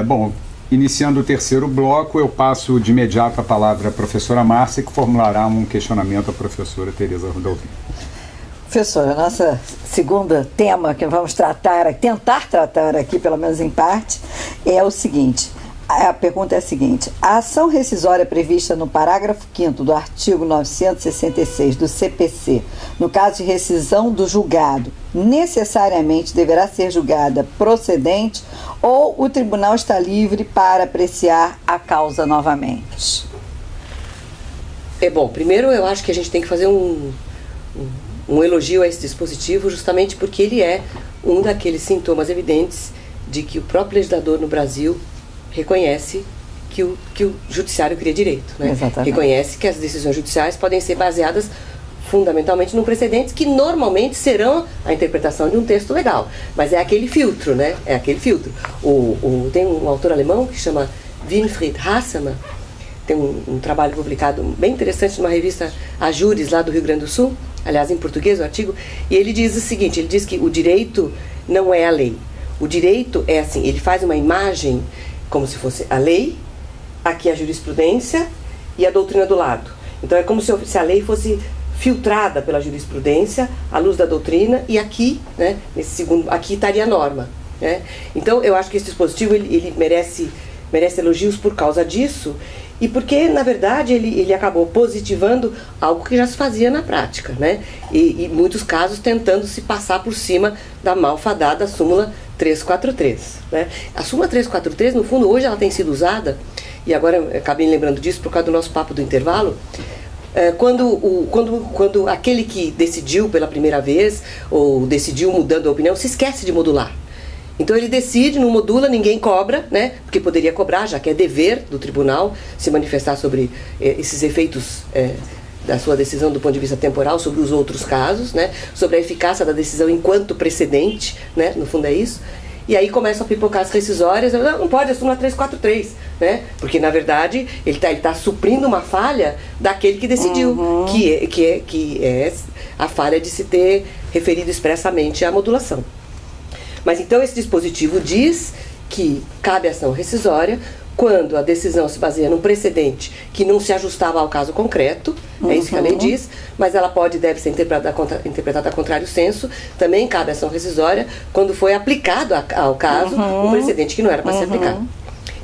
Bom, iniciando o terceiro bloco, eu passo de imediato a palavra à professora Márcia, que formulará um questionamento à professora Tereza Rudolphin. Professora, nossa segunda tema que vamos tentar tratar aqui, pelo menos em parte, é o seguinte. A pergunta é a seguinte: a ação rescisória prevista no parágrafo 5º do artigo 966 do CPC, no caso de rescisão do julgado, necessariamente deverá ser julgada procedente ou o tribunal está livre para apreciar a causa novamente? Bom, primeiro eu acho que a gente tem que fazer um elogio a esse dispositivo, justamente porque ele é um daqueles sintomas evidentes de que o próprio legislador no Brasil reconhece que o judiciário cria direito, né? Exatamente. Reconhece que as decisões judiciais podem ser baseadas fundamentalmente num precedentes que normalmente serão a interpretação de um texto legal, mas é aquele filtro, né? É aquele filtro. Tem um autor alemão que chama Winfried Hassemann, tem um trabalho publicado bem interessante numa revista A Júris, lá do Rio Grande do Sul, aliás em português o artigo, e ele diz o seguinte, ele diz que o direito não é a lei. O direito é assim, ele faz uma imagem como se fosse a lei, aqui a jurisprudência e a doutrina do lado. Então é como se a lei fosse filtrada pela jurisprudência, à luz da doutrina, e aqui, né, nesse segundo, aqui estaria a norma, né? Então eu acho que esse dispositivo ele merece elogios por causa disso, e porque, na verdade, ele acabou positivando algo que já se fazia na prática, né? E em muitos casos tentando se passar por cima da malfadada súmula 343, né? A súmula 343, no fundo, hoje ela tem sido usada, e agora eu acabei lembrando disso por causa do nosso papo do intervalo, quando aquele que decidiu pela primeira vez, ou decidiu mudando a opinião, se esquece de modular. Então ele decide, não modula, ninguém cobra, né? Porque poderia cobrar, já que é dever do tribunal se manifestar sobre esses efeitos da sua decisão do ponto de vista temporal, sobre os outros casos, né? Sobre a eficácia da decisão enquanto precedente, né? No fundo é isso. E aí começam a pipocar as rescisórias, não pode, a súmula 343, né? Porque na verdade ele tá suprindo uma falha daquele que decidiu, que é a falha de se ter referido expressamente à modulação. Mas então esse dispositivo diz que cabe ação rescisória quando a decisão se baseia num precedente que não se ajustava ao caso concreto, é isso que a lei diz, mas ela deve ser interpretada a contrário senso, também cabe ação rescisória quando foi aplicado ao caso um precedente que não era para ser aplicado.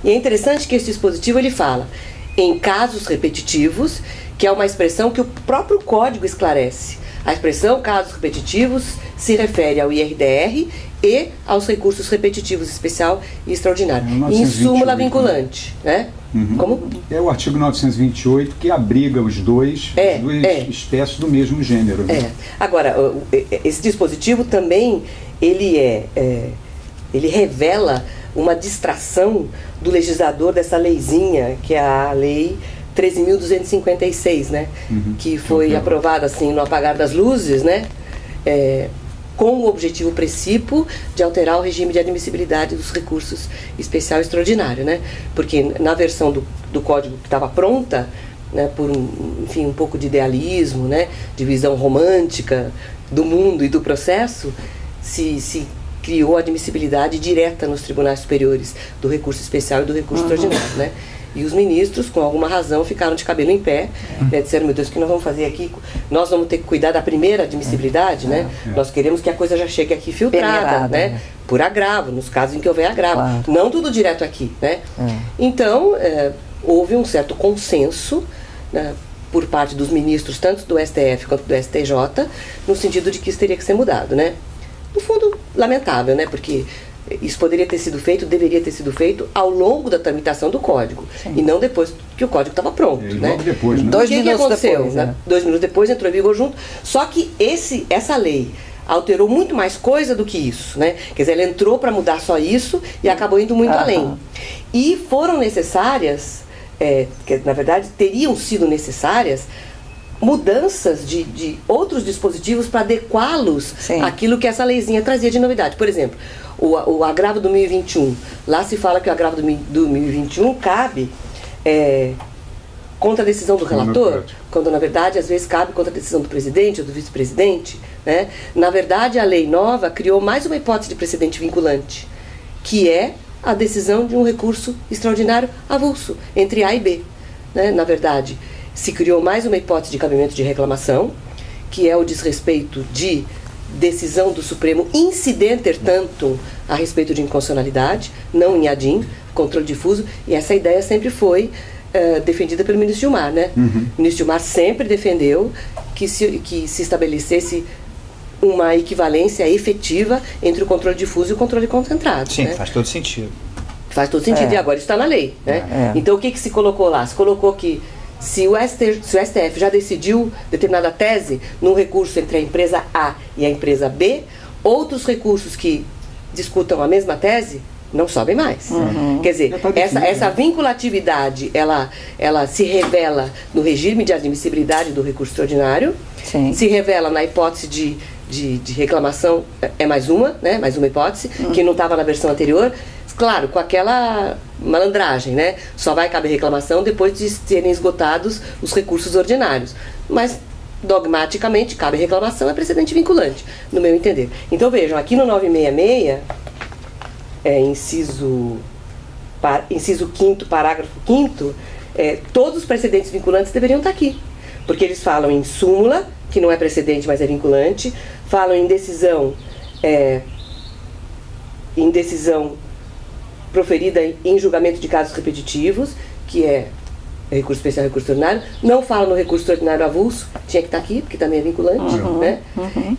E é interessante que esse dispositivo ele fala em casos repetitivos, que é uma expressão que o próprio Código esclarece. A expressão casos repetitivos se refere ao IRDR e aos recursos repetitivos especial e extraordinário. Em súmula vinculante, né? Como? É o artigo 928 que abriga as duas espécies do mesmo gênero. Né? Agora, esse dispositivo também ele revela uma distração do legislador dessa leizinha, que é a lei 13.256, né? Que foi aprovada assim no apagar das luzes, né? Com o objetivo principal de alterar o regime de admissibilidade dos recursos especial e extraordinário, né? Porque na versão do código que estava pronta, né, por um pouco de idealismo, né, de visão romântica do mundo e do processo, se criou a admissibilidade direta nos tribunais superiores do recurso especial e do recurso extraordinário, né? E os ministros, com alguma razão, ficaram de cabelo em pé, né, disseram, meu Deus, o que nós vamos fazer aqui? Nós vamos ter que cuidar da primeira admissibilidade, né? Nós queremos que a coisa já chegue aqui filtrada, né? Por agravo, nos casos em que houver agravo. Não tudo direto aqui, né? Então, houve um certo consenso, né, por parte dos ministros, tanto do STF quanto do STJ, no sentido de que isso teria que ser mudado, né? No fundo, lamentável, né? Porque isso poderia ter sido feito, deveria ter sido feito ao longo da tramitação do código. Sim. E não depois que o código estava pronto. E né? logo depois, né? 2 minutos aconteceu, depois. Né? 2 minutos depois entrou em vigor junto. Só que essa lei alterou muito mais coisa do que isso, né? Quer dizer, ela entrou para mudar só isso e acabou indo muito além. E foram necessárias, que na verdade teriam sido necessárias, mudanças de outros dispositivos para adequá-los àquilo que essa leizinha trazia de novidade. Por exemplo, o agravo do 1021. Lá se fala que o agravo do 1021 cabe contra a decisão do relator, quando na verdade às vezes cabe contra a decisão do presidente ou do vice-presidente, né? Na verdade, a lei nova criou mais uma hipótese de precedente vinculante, que é a decisão de um recurso extraordinário avulso, entre A e B. Né? Na verdade, se criou mais uma hipótese de cabimento de reclamação, que é o desrespeito de decisão do Supremo incidenter tanto a respeito de inconstitucionalidade, não em ADIM, controle difuso, e essa ideia sempre foi defendida pelo ministro Gilmar, né? O ministro Gilmar sempre defendeu que se estabelecesse uma equivalência efetiva entre o controle difuso e o controle concentrado. Sim, né? faz todo sentido. Faz todo sentido, e agora está na lei. Né? Então, o que se colocou lá? Se colocou que se o STF já decidiu determinada tese num recurso entre a empresa A e a empresa B, outros recursos que discutam a mesma tese não sobem mais. Quer dizer, essa vinculatividade, ela se revela no regime de admissibilidade do recurso extraordinário, se revela na hipótese de reclamação, é mais uma, né? Mais uma hipótese, que não estava na versão anterior. Claro, com aquela malandragem, né? Só vai caber reclamação depois de serem esgotados os recursos ordinários. Mas, dogmaticamente, cabe reclamação, é precedente vinculante, no meu entender. Então, vejam, aqui no 966, inciso 5º, parágrafo 5º, todos os precedentes vinculantes deveriam estar aqui. Porque eles falam em súmula, que não é precedente, mas é vinculante, falam em decisão proferida em julgamento de casos repetitivos, que é recurso especial, recurso extraordinário, não fala no recurso extraordinário avulso, tinha que estar aqui, porque também é vinculante, né?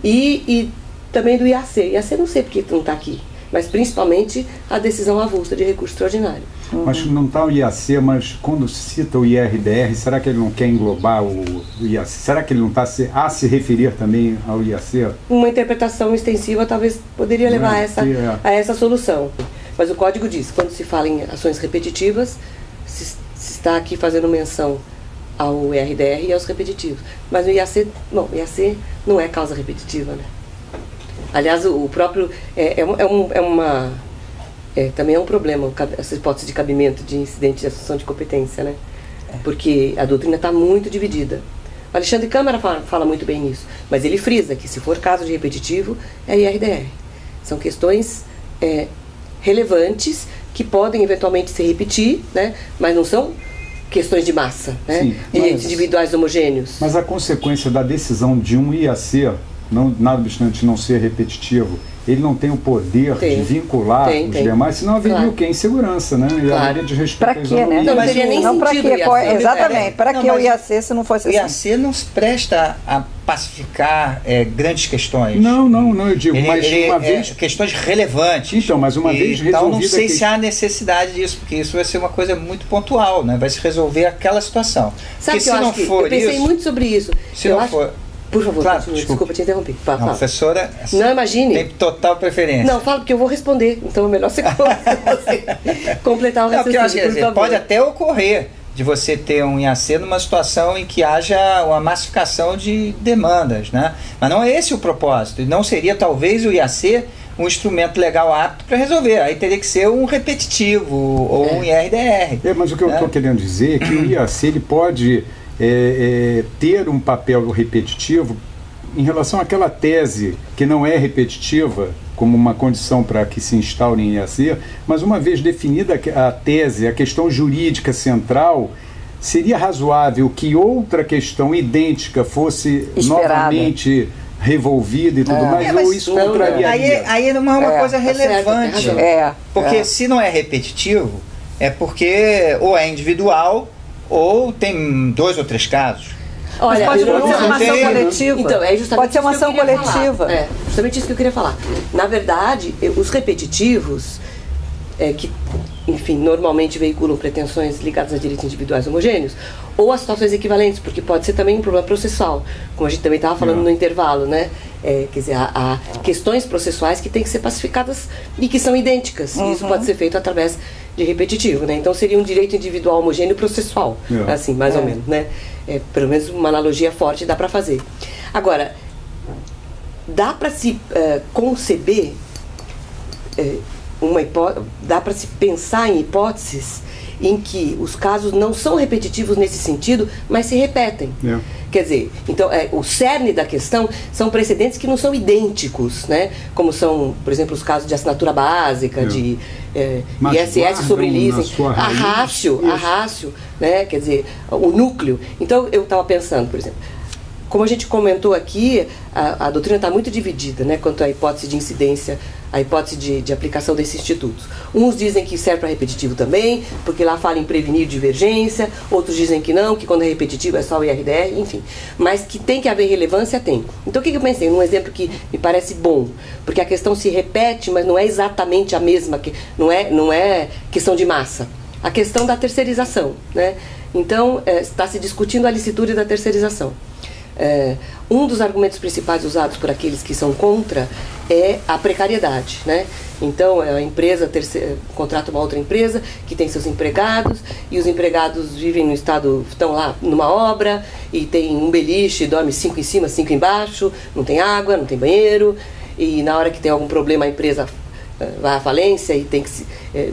E também do IAC. IAC não sei porque não está aqui, mas principalmente a decisão avulsa de recurso extraordinário. Mas não está o IAC, mas quando cita o IRDR, será que ele não quer englobar o IAC? Será que ele não está a se referir também ao IAC? Uma interpretação extensiva talvez poderia levar a essa solução. Mas o Código diz, quando se fala em ações repetitivas, se está aqui fazendo menção ao IRDR e aos repetitivos. Mas o IAC, bom, o IAC não é causa repetitiva, né? Aliás, o próprio também é um problema essa hipótese de cabimento de incidente de assunção de competência, né? Porque a doutrina está muito dividida. O Alexandre Câmara fala muito bem nisso, mas ele frisa que se for caso de repetitivo, é IRDR. São questões relevantes que podem eventualmente se repetir, né? Mas não são questões de massa, né? Sim, direitos individuais homogêneos. Mas a consequência da decisão de um IAC, nada obstante não ser repetitivo, ele não tem o poder de vincular os demais, senão haveria o quê? Insegurança, né? E haveria de respeito. Para quê, né? Não teria nem sentido o IAC. Exatamente. Para que o IAC se não fosse assim? O IAC não se presta a pacificar grandes questões. Não, eu digo, mas uma vez... questões relevantes. Então, mas uma vez resolvida... Então, não sei se há necessidade disso, porque isso vai ser uma coisa muito pontual, né? Vai se resolver aquela situação. Sabe que eu pensei muito sobre isso. Se não for... Por favor, claro, desculpa te interromper. Não, professora, não, imagine. Tem total preferência. Não, fala porque eu vou responder. Então é melhor você completar o raciocínio, pode até ocorrer de você ter um IAC numa situação em que haja uma massificação de demandas, né? Mas não é esse o propósito. E não seria talvez o IAC um instrumento legal apto para resolver. Aí teria que ser um repetitivo ou um IRDR. Mas o que eu estou querendo dizer é que o IAC ele pode... ter um papel repetitivo em relação àquela tese que não é repetitiva como uma condição para que se instaure em IAC, mas uma vez definida a tese, a questão jurídica central, seria razoável que outra questão idêntica fosse novamente revolvida e tudo mais, ou isso contrariaria? Aí não é uma coisa relevante, porque se não é repetitivo, é porque ou é individual ou tem 2 ou 3 casos. Olha, pode ser uma ação coletiva. Então, é justamente pode ser uma ação coletiva. Justamente isso que eu queria falar. Na verdade, os repetitivos, que, enfim, normalmente veiculam pretensões ligadas a direitos individuais homogêneos, ou a situações equivalentes, porque pode ser também um problema processual, como a gente também estava falando no intervalo, né? Quer dizer, há questões processuais que têm que ser pacificadas e que são idênticas. E isso pode ser feito através de repetitivo, né? Então seria um direito individual homogêneo processual, assim, mais ou menos, né? Pelo menos uma analogia forte dá para fazer. Agora, dá para se conceber dá para se pensar em hipóteses em que os casos não são repetitivos nesse sentido, mas se repetem. Quer dizer, então, o cerne da questão são precedentes que não são idênticos, né? Como são, por exemplo, os casos de assinatura básica, de Mas ISS sobre guardam na leasing, sua raiz, a rácio, né? Quer dizer, o núcleo. Então, eu estava pensando, por exemplo, como a gente comentou aqui, a doutrina está muito dividida, né, quanto à hipótese de incidência, a hipótese de aplicação desses institutos. Uns dizem que serve para repetitivo também, porque lá fala em prevenir divergência, outros dizem que não, que quando é repetitivo é só o IRDR, enfim. Mas que tem que haver relevância, tem. Então, o que eu pensei? Num exemplo que me parece bom, porque a questão se repete, mas não é exatamente a mesma, não é questão de massa. A questão da terceirização, né? Então, está se discutindo a licitude da terceirização. Um dos argumentos principais usados por aqueles que são contra é a precariedade, né? Então, a empresa contrata uma outra empresa que tem seus empregados, e os empregados vivem no estado, estão lá numa obra, e tem um beliche, dorme 5 em cima, 5 embaixo, não tem água, não tem banheiro, e na hora que tem algum problema a empresa vai à falência e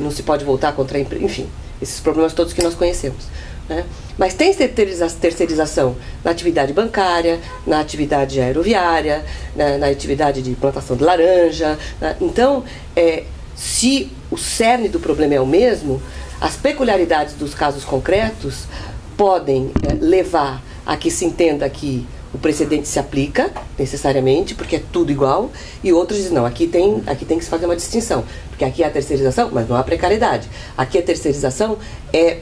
não se pode voltar contra a empresa, enfim, esses problemas todos que nós conhecemos, né? Mas tem terceirização na atividade bancária, na atividade aeroviária, na atividade de plantação de laranja, né? Então, se o cerne do problema é o mesmo, as peculiaridades dos casos concretos podem levar a que se entenda que o precedente se aplica necessariamente, porque é tudo igual, e outros dizem, não, aqui tem que se fazer uma distinção, porque aqui é a terceirização, mas não há precariedade. Aqui a terceirização é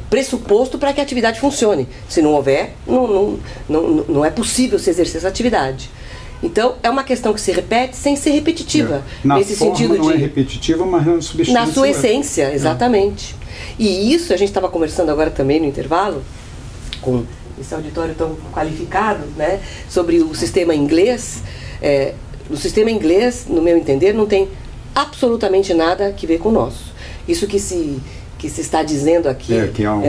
pressuposto para que a atividade funcione. Se não houver, não é possível se exercer essa atividade. Então, é uma questão que se repete sem ser repetitiva. Nesse sentido não é repetitiva, mas não substitui. Na sua essência, exatamente. E isso, a gente estava conversando agora também no intervalo, com esse auditório tão qualificado, né, sobre o sistema inglês. O sistema inglês, no meu entender, não tem absolutamente nada que ver com o nosso. Isso que se está dizendo aqui,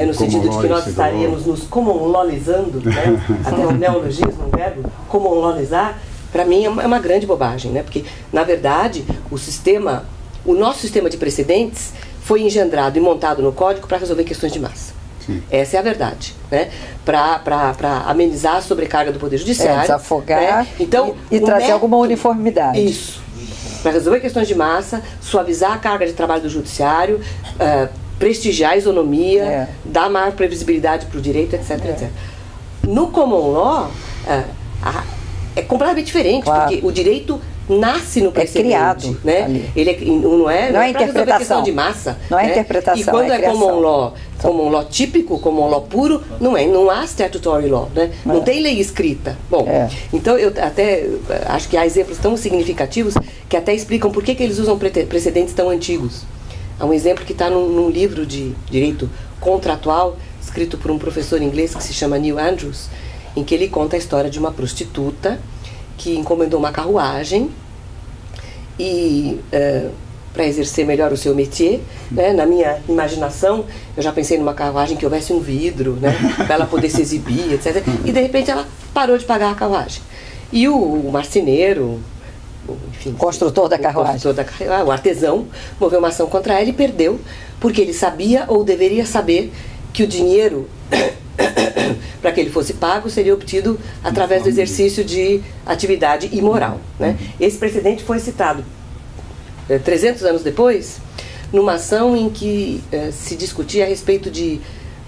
no sentido de que nós estaríamos nos common-lawizando, né? Até o neologismo, um verbo, common-lawizar, para mim é uma grande bobagem, né? Porque, na verdade, o nosso sistema de precedentes foi engendrado e montado no código para resolver questões de massa. Sim. Essa é a verdade, né? Para amenizar a sobrecarga do Poder Judiciário. Desafogar, né? Então, e trazer alguma uniformidade. Isso. Para resolver questões de massa, suavizar a carga de trabalho do Judiciário, prestigiar a isonomia, dar maior previsibilidade para o direito, etc, etc. No common law, é completamente diferente, claro, porque o direito nasce no precedente. É criado, né? Ele não é interpretação. Resolver questão de massa. Não é né? interpretação. E quando common law típico, common law puro, não há statutory law, né? Não tem lei escrita. Bom, então eu até acho que há exemplos tão significativos que até explicam por que eles usam precedentes tão antigos. Há um exemplo que está num livro de direito contratual, escrito por um professor inglês que se chama Neil Andrews, em que ele conta a história de uma prostituta que encomendou uma carruagem e para exercer melhor o seu métier, né, na minha imaginação, eu já pensei numa carruagem que houvesse um vidro, né, para ela poder se exibir, etc. E de repente ela parou de pagar a carruagem. E o marceneiro, enfim, construtor da carruagem, o artesão, moveu uma ação contra ela e perdeu, porque ele sabia ou deveria saber que o dinheiro para que ele fosse pago seria obtido através do exercício de atividade imoral, né? Esse precedente foi citado 300 anos depois, numa ação em que se discutia a respeito de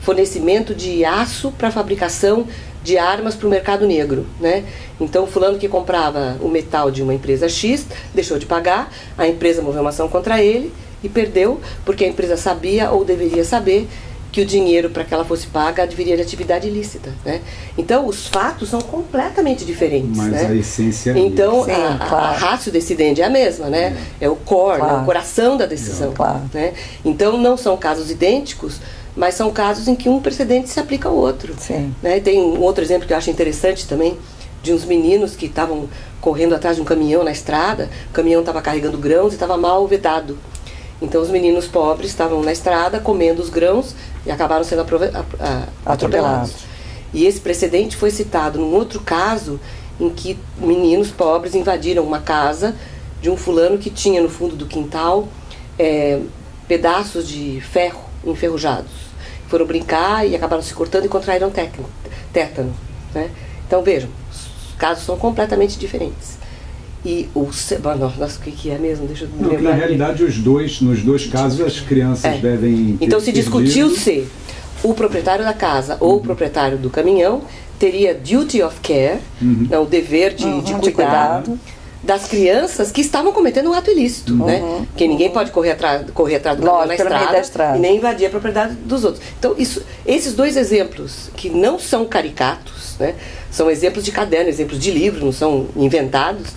fornecimento de aço para a fabricação de armas para o mercado negro, né? Então, o fulano que comprava o metal de uma empresa X deixou de pagar, a empresa moveu uma ação contra ele e perdeu, porque a empresa sabia ou deveria saber que o dinheiro para que ela fosse paga adviria de atividade ilícita, né? Então, os fatos são completamente diferentes, mas né? A essência é então, sim, a ratio decidente é a mesma, né? É o core, claro, né? O coração da decisão, claro, né? Então, não são casos idênticos, mas são casos em que um precedente se aplica ao outro. Sim. Né? Tem um outro exemplo que eu acho interessante também, de uns meninos que estavam correndo atrás de um caminhão na estrada, o caminhão estava carregando grãos e estava mal vedado. Então os meninos pobres estavam na estrada comendo os grãos e acabaram sendo atropelados. E esse precedente foi citado num outro caso em que meninos pobres invadiram uma casa de um fulano que tinha no fundo do quintal pedaços de ferro enferrujados. Foram brincar e acabaram se cortando e contraíram tétano, né? Então vejam, os casos são completamente diferentes. E nossa, o que é mesmo? Deixa eu me lembrar. Na realidade, nos dois casos, as crianças devem... Então, se discutiu se o proprietário da casa ou o proprietário do caminhão teria duty of care, o dever de cuidado das crianças que estavam cometendo um ato ilícito, né? Porque ninguém pode correr atrás do caminhão na estrada e nem invadir a propriedade dos outros. Então, esses dois exemplos, que não são caricatos, né? São exemplos de caderno, exemplos de livro, não são inventados,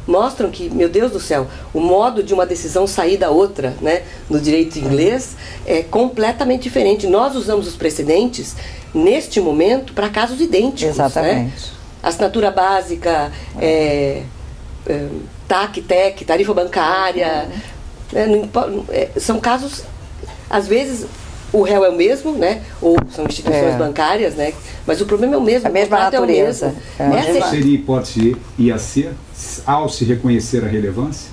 mostram que, meu Deus do céu, o modo de uma decisão sair da outra, né, no direito inglês é completamente diferente. Nós usamos os precedentes, neste momento, para casos idênticos. Exatamente. Né? Assinatura básica, TAC, TEC, tarifa bancária, né, são casos, às vezes... O réu é o mesmo, né? Ou são instituições bancárias, né? Mas o problema é o mesmo. A mesma natureza. Essa seria a hipótese IAC, ao se reconhecer a relevância?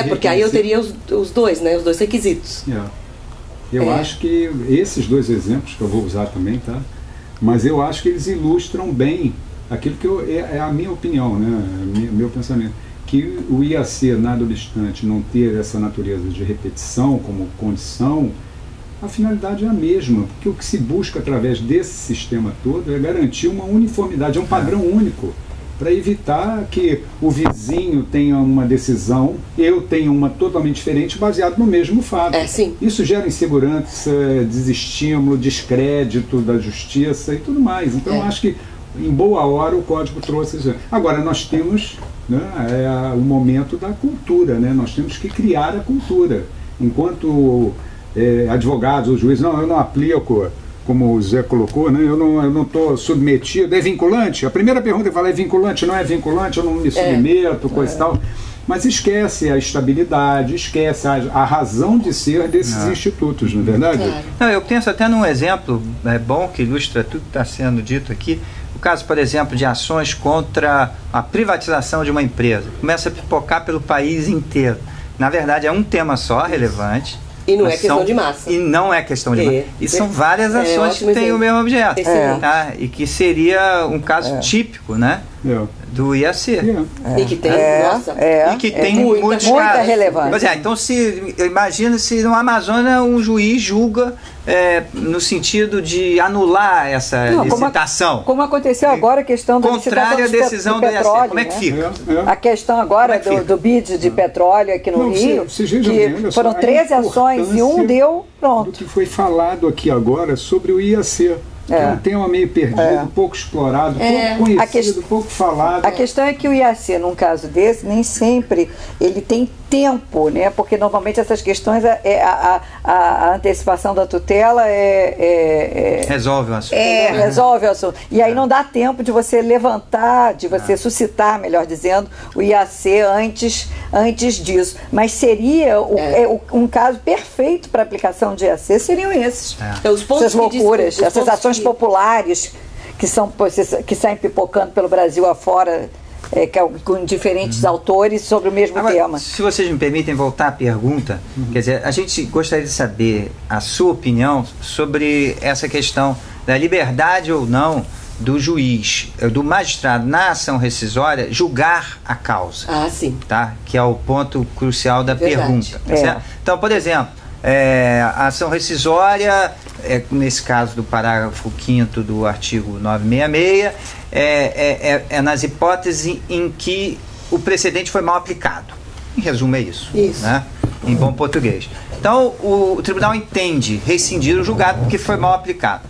Porque aí eu teria os dois, né? Os dois requisitos. Eu acho que esses dois exemplos, que eu vou usar também, tá? Mas eu acho que eles ilustram bem aquilo que é a minha opinião, né? Meu pensamento. Que o IAC, nada obstante, não ter essa natureza de repetição como condição, a finalidade é a mesma, porque o que se busca através desse sistema todo é garantir uma uniformidade, um padrão único, para evitar que o vizinho tenha uma decisão, eu tenha uma totalmente diferente, baseado no mesmo fato. Isso gera insegurança, desestímulo, descrédito da justiça e tudo mais. Então, eu acho que, em boa hora, o Código trouxe isso. Agora, nós temos o momento da cultura, né? Nós temos que criar a cultura. Enquanto advogados ou juízes, eu não aplico, como o Zé colocou, né? Eu não estou submetido. É vinculante? A primeira pergunta que fala é vinculante, não é vinculante, eu não me submeto, coisa e tal. Mas esquece a estabilidade, esquece a razão de ser desses institutos, não é verdade? Não, eu penso até num exemplo bom que ilustra tudo que está sendo dito aqui. O caso, por exemplo, de ações contra a privatização de uma empresa. Começa a pipocar pelo país inteiro. Na verdade, é um tema só, relevante. E não é questão de massa. E não é questão de massa. E são várias ações que têm o mesmo objeto. Tá? E que seria um caso típico, né? Do IAC. E que tem, e que tem muita relevância. Pois então, imagina se no Amazonas um juiz julga no sentido de anular essa licitação. Como aconteceu agora a questão da contrária à decisão do IAC. Como é que fica? A questão agora do bid de petróleo aqui no Rio, que foram 13 ações e um deu, pronto. Do que foi falado aqui agora sobre o IAC. Que é um tema meio perdido, pouco explorado, pouco conhecido, pouco falado. A questão é que o IAC, num caso desse, nem sempre ele tem tempo, né? Porque normalmente essas questões, a antecipação da tutela resolve o assunto. Resolve o assunto. E aí não dá tempo de você levantar, de você suscitar, melhor dizendo, o IAC antes disso. Mas seria um caso perfeito para aplicação de IAC, seriam esses. Essas loucuras, essas ações populares que saem pipocando pelo Brasil afora, com diferentes autores sobre o mesmo tema. Se vocês me permitem voltar à pergunta, quer dizer, a gente gostaria de saber a sua opinião sobre essa questão da liberdade ou não do juiz, do magistrado na ação rescisória julgar a causa. Sim. Tá? Que é o ponto crucial da pergunta. Tá certo? Então, por exemplo, a ação rescisória, nesse caso do parágrafo 5º do artigo 966, nas hipóteses em que o precedente foi mal aplicado. Em resumo, é isso. Né? Em bom português. Então, o tribunal entende rescindir o julgado porque foi mal aplicado.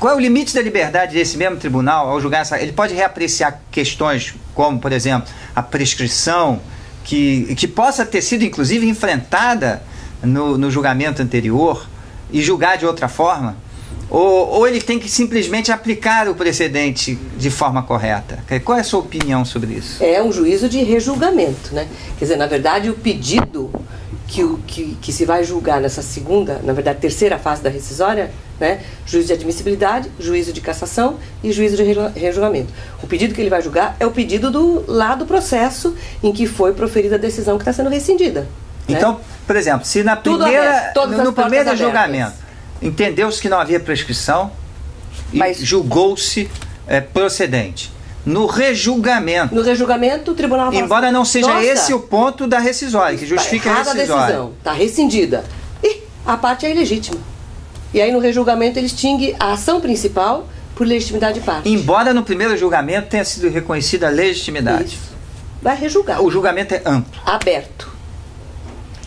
Qual é o limite da liberdade desse mesmo tribunal ao julgar ele pode reapreciar questões como, por exemplo, a prescrição, que possa ter sido, inclusive, enfrentada no julgamento anterior e julgar de outra forma? Ou ele tem que simplesmente aplicar o precedente de forma correta? Qual é a sua opinião sobre isso? É um juízo de rejulgamento, né? Quer dizer, na verdade, o pedido que se vai julgar nessa segunda, na verdade, terceira fase da rescisória, né? Juízo de admissibilidade, juízo de cassação e juízo de rejulgamento. O pedido que ele vai julgar é o pedido do processo em que foi proferida a decisão que está sendo rescindida. Então, né? Por exemplo, se no primeiro julgamento entendeu-se que não havia prescrição e julgou-se procedente. no rejulgamento. No rejulgamento, o tribunal fala Embora assim, não seja nossa, esse o ponto da rescisória, que justifica a rescisória. A decisão, está rescindida. E a parte é ilegítima. E aí no rejulgamento ele extingue a ação principal por legitimidade de parte. Embora no primeiro julgamento tenha sido reconhecida a legitimidade. Isso. Vai rejulgar. O julgamento é amplo. Aberto.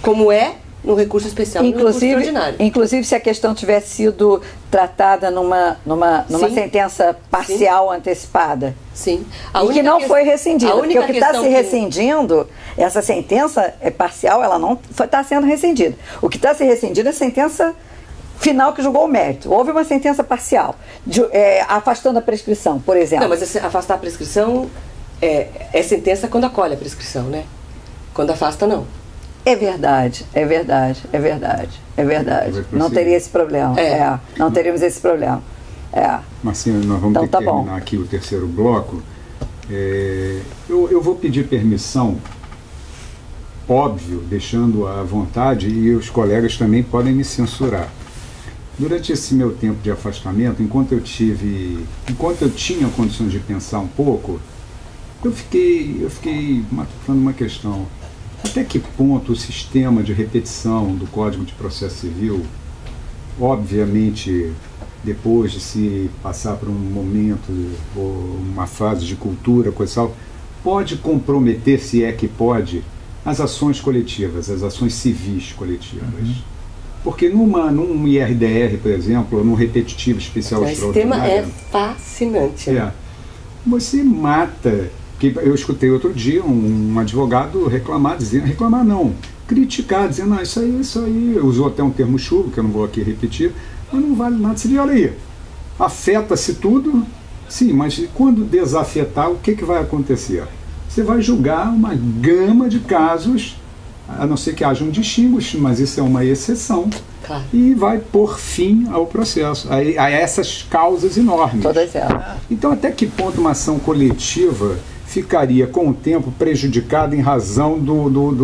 Como é no recurso especial e no recurso extraordinário. Inclusive, se a questão tivesse sido tratada numa sentença parcial antecipada. Sim. E que não foi rescindida. Porque o que está se rescindindo, essa sentença é parcial, ela não está sendo rescindida. O que está se rescindindo é a sentença final que julgou o mérito. Houve uma sentença parcial, afastando a prescrição, por exemplo. Não, mas afastar a prescrição é sentença quando acolhe a prescrição, né? Quando afasta, não. É verdade. Não teria esse problema. Não teríamos esse problema. Marcina, nós vamos então, ter que terminar aqui o terceiro bloco. Eu vou pedir permissão, óbvio, deixando à vontade, e os colegas também podem me censurar. Durante esse meu tempo de afastamento, enquanto eu tinha condições de pensar um pouco, eu fiquei matutando uma questão. Até que ponto o sistema de repetição do Código de Processo Civil, obviamente, depois de se passar por um momento ou uma fase de cultura, coisa tal, pode comprometer, se é que pode, as ações coletivas, as ações civis coletivas. Porque num IRDR, por exemplo, ou num repetitivo especial extraordinário... Esse tema é fascinante. Você mata... Eu escutei outro dia um advogado criticar, dizendo, isso aí, usou até um termo chulo, que eu não vou aqui repetir, mas não vale nada. Você diz, olha aí, afeta-se tudo, sim, mas quando desafetar, o que vai acontecer? Você vai julgar uma gama de casos, a não ser que haja um distinguish, mas isso é uma exceção, claro. E vai pôr fim ao processo, a essas causas enormes. Todas elas. Então, até que ponto uma ação coletiva ficaria, com o tempo, prejudicada em razão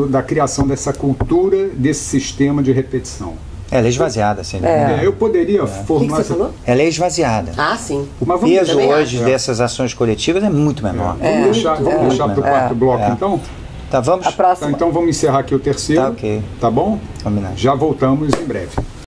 da criação dessa cultura, desse sistema de repetição? É lei esvaziada, sim. Eu poderia formular... O que você falou? É lei esvaziada. Ah, sim. O peso hoje dessas ações coletivas é muito menor. Vamos deixar para o quarto bloco, então? Tá, vamos? A próxima. Então vamos encerrar aqui o terceiro. Tá, ok. Tá bom? Combinado. Já voltamos em breve.